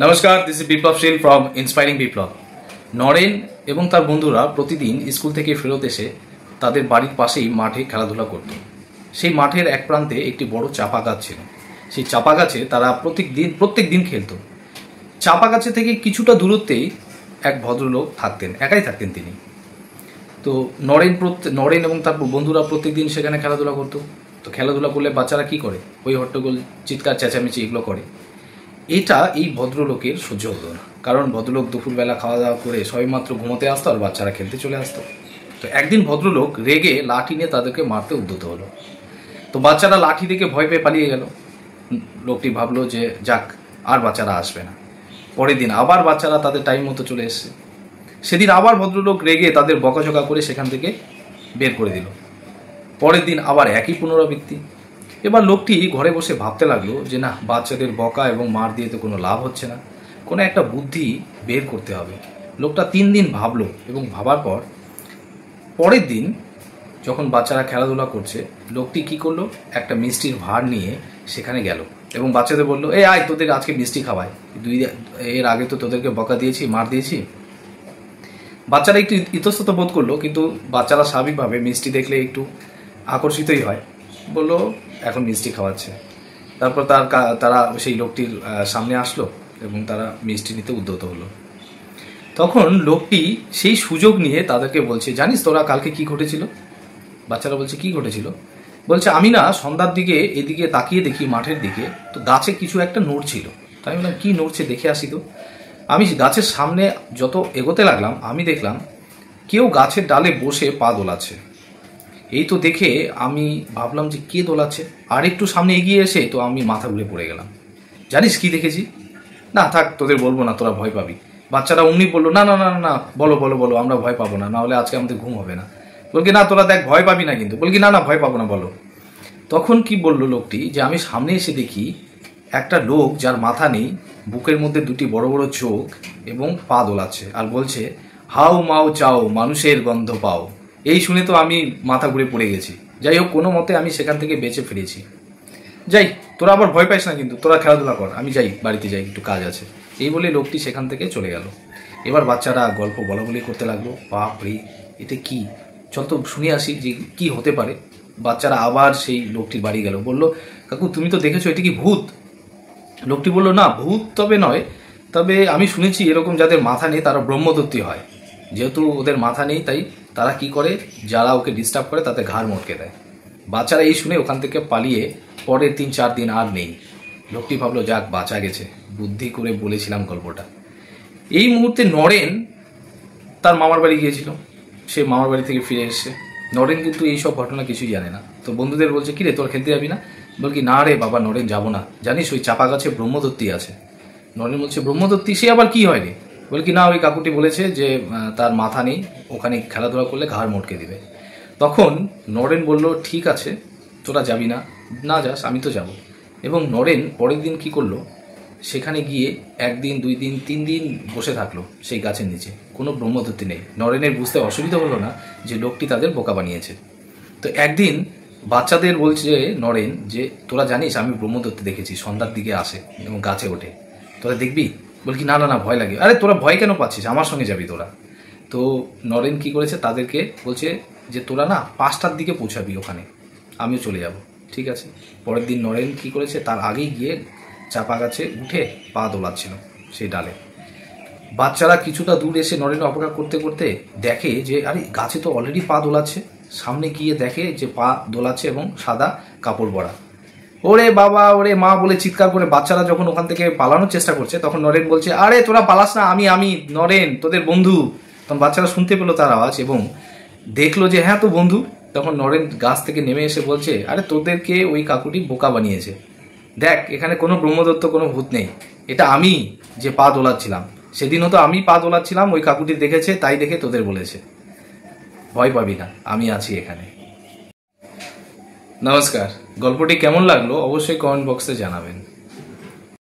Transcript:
নমস্কার, this is Biplab Sheel from inspiring Biplab. Naren এবং তার বন্ধুরা প্রতিদিন স্কুল থেকে ফেরত এসে তাদের বাড়ির পাশেই মাঠে খেলাধুলা করত। সেই মাঠের এক প্রান্তে একটি বড় চাপা গাছ ছিল। সেই চাপা গাছে তারা প্রত্যেক দিন খেলত। চাপা গাছে থেকে কিছুটা দূরত্বেই এক ভদ্রলোক থাকতেন, একাই থাকতেন তিনি। তো নরেন এবং তার বন্ধুরা প্রত্যেক দিন সেখানে খেলাধুলা করতো। তো খেলাধুলা করলে বাচ্চারা কি করে, ওই হট্টগোল, চিৎকার চেঁচামেচি এগুলো করে। এই ভদ্রলোকের সহ্য হতো না, কারণ ভদ্রলোক দুপুরবেলা খাওয়া দাওয়া করে সবেমাত্র ঘুমোতে আসতো আর বাচ্চারা খেলতে চলে আসতো। তো একদিন ভদ্রলোক রেগে লাঠি নিয়ে তাদেরকে মারতে উদ্যত হলো। তো বাচ্চারা লাঠি দেখে ভয় পেয়ে পালিয়ে গেল। লোকটি ভাবলো যে যাক, আর বাচ্চারা আসবে না। পরের দিন আবার বাচ্চারা তাদের টাইম মতো চলে এসছে। সেদিন আবার ভদ্রলোক রেগে তাদের বকাঝকা করে সেখান থেকে বের করে দিল। পরের দিন আবার একই পুনরাবৃত্তি। এবার লোকটি ঘরে বসে ভাবতে লাগলো যে না, বাচ্চাদের বকা এবং মার দিয়ে তো কোনো লাভ হচ্ছে না, কোনো একটা বুদ্ধি বের করতে হবে। লোকটা 3 দিন ভাবলো এবং ভাবার পর পরের দিন যখন বাচ্চারা খেলাধুলা করছে, লোকটি কি করলো, একটা মিষ্টির ভাঁড় নিয়ে সেখানে গেল এবং বাচ্চাদের বললো, আয়, তোদের আজকে মিষ্টি খাওয়াই, এর আগে তো তোদেরকে বকা দিয়েছি, মার দিয়েছি। বাচ্চারা একটু ইতস্তত বোধ করলো, কিন্তু বাচ্চারা স্বাভাবিকভাবে মিষ্টি দেখলে একটু আকর্ষিতই হয়, বললো এখন মিষ্টি খাওয়াচ্ছে। তারপর তারা সেই লোকটির সামনে আসলো এবং তারা মিষ্টি নিতে উদ্যত হলো। তখন লোকটি সেই সুযোগ নিয়ে তাদেরকে বলছে, জানিস তোরা কালকে কি ঘটেছিল? বাচ্চারা বলছে, কি ঘটেছিল? বলছে, আমি না সন্ধ্যার দিকে এদিকে তাকিয়ে দেখি মাঠের দিকে, তো গাছে কিছু একটা নড়ছিল। তাই বললাম, কি নড়ছে দেখে আসি। তো আমি গাছের সামনে যত এগোতে লাগলাম, আমি দেখলাম কেউ গাছের ডালে বসে পা দোলাচ্ছে। এই তো দেখে আমি ভাবলাম যে কে দোলাচ্ছে, আর একটু সামনে এগিয়ে এসে তো আমি মাথা ঘুরে পড়ে গেলাম। জানিস কি দেখেছি? না থাক, তোদের বলবো না, তোরা ভয় পাবি। বাচ্চারা অমনি বললো, না না না না, বলো বলো বলো, আমরা ভয় পাবো না, নাহলে আজকে আমাদের ঘুম হবে না। বলকি না, তোরা দেখ ভয় পাবি না কিন্তু। বলকি না না, ভয় পাবো না, বলো। তখন কি বললো লোকটি, যে আমি সামনে এসে দেখি একটা লোক যার মাথা নেই, বুকের মধ্যে 2টি বড় বড় চোখ এবং পা দোলাচ্ছে আর বলছে, হাউ মাও চাও, মানুষের গন্ধ পাও। এই শুনে তো আমি মাথা ঘুরে পড়ে গেছি। যাই হোক, কোনো মতে আমি সেখান থেকে বেঁচে ফিরেছি। যাই, তোরা আবার ভয় পাইস না কিন্তু, তোরা খেলাধুলা কর, আমি যাই, বাড়িতে যাই, একটু কাজ আছে। এই বলে লোকটি সেখান থেকে চলে গেল। এবার বাচ্চারা গল্প বলাবলি করতে লাগলো, বাপ রে, এটা কি, চল তো শুনে আসি যে কি হতে পারে। বাচ্চারা আবার সেই লোকটির বাড়ি গেল, বলল, কাকু তুমি তো দেখেছো, এটা কি ভূত? লোকটি বলল, না ভূত তবে নয়, তবে আমি শুনেছি এরকম যাদের মাথা নেই তারা ব্রহ্মদত্তী হয়। যেহেতু ওদের মাথা নেই, তাই তারা কি করে, যারা ওকে ডিস্টার্ব করে তাতে ঘাড় মটকে দেয়। বাচ্চারা এই শুনে ওখান থেকে পালিয়ে পরের 3-4 দিন আর নেই। লোকটি ভাবলো, যাক বাঁচা গেছে, বুদ্ধি করে বলেছিলাম গল্পটা। এই মুহূর্তে নরেন তার মামার বাড়ি গিয়েছিল। সে মামার বাড়ি থেকে ফিরে এসছে। নরেন কিন্তু এইসব ঘটনা কিছুই জানে না। তো বন্ধুদের বলছে, কিরে তোর খেলতে যাবি না? বলকি না রে বাবা নরেন, যাবো না, জানিস ওই চাপা গাছে ব্রহ্মদত্তী আছে। নরেন বলছে, ব্রহ্মদত্তী, সে আবার কি হয় রে? বলকি না, ওই কাকুটি বলেছে যে তার মাথা নেই, ওখানে খেলাধুলা করলে ঘাড় মটকে দিবে। তখন নরেন বলল, ঠিক আছে, তোরা যাবি না, না যাস, আমি তো যাব। এবং নরেন পরের দিন কি করলো, সেখানে গিয়ে 1 দিন 2 দিন 3 দিন বসে থাকলো সেই গাছের নিচে। কোনো ব্রহ্মদত্তী নেই। নরেনের বুঝতে অসুবিধা হলো না যে লোকটি তাদের বোকা বানিয়েছে। তো একদিন বাচ্চাদের বলছে নরেন যে, তোরা জানিস আমি ব্রহ্মদত্তী দেখেছি, সন্ধ্যার দিকে আসে এবং গাছে ওঠে, তোরা দেখবি? বলকি না না না, ভয় লাগে। আরে তোরা ভয় কেন পাচ্ছিস, আমার সঙ্গে যাবি তোরা। তো নরেন কি করেছে, তাদেরকে বলছে যে তোরা না 5টার দিকে পৌঁছাবি ওখানে, আমিও চলে যাব। ঠিক আছে। পরের দিন নরেন কি করেছে, তার আগেই গিয়ে চাপা গাছে উঠে পা দোলাচ্ছিল সেই ডালে। বাচ্চারা কিছুটা দূর এসে নরেনের অপেক্ষা করতে করতে দেখে যে আরে গাছে তো অলরেডি পা দোলাচ্ছে। সামনে গিয়ে দেখে যে পা দোলাচ্ছে এবং সাদা কাপড় পরা। ওরে বাবা, ওরে মা বলে চিৎকার করে বাচ্চারা যখন ওখান থেকে পালানোর চেষ্টা করছে, তখন নরেন বলছে, আরে তোরা পালাস না, আমি নরেন, তোদের বন্ধু। তখন বাচ্চারা শুনতে পেলো তার আওয়াজ এবং দেখলো যে হ্যাঁ তো বন্ধু। তখন নরেন গাছ থেকে নেমে এসে বলছে, আরে তোদেরকে ওই কাকুটি বোকা বানিয়েছে। দেখ, এখানে কোনো ব্রহ্মদত্ত, কোনো ভূত নেই, এটা আমি যে পা দোলাচ্ছিলাম। সেদিনও তো আমি পা দোলাচ্ছিলাম, ওই কাকুটি দেখেছে, তাই দেখে তোদের বলেছে। ভয় পাবি না, আমি আছি এখানে। নমস্কার, গল্পটি কেমন লাগলো অবশ্যই কমেন্ট বক্সে জানাবেন।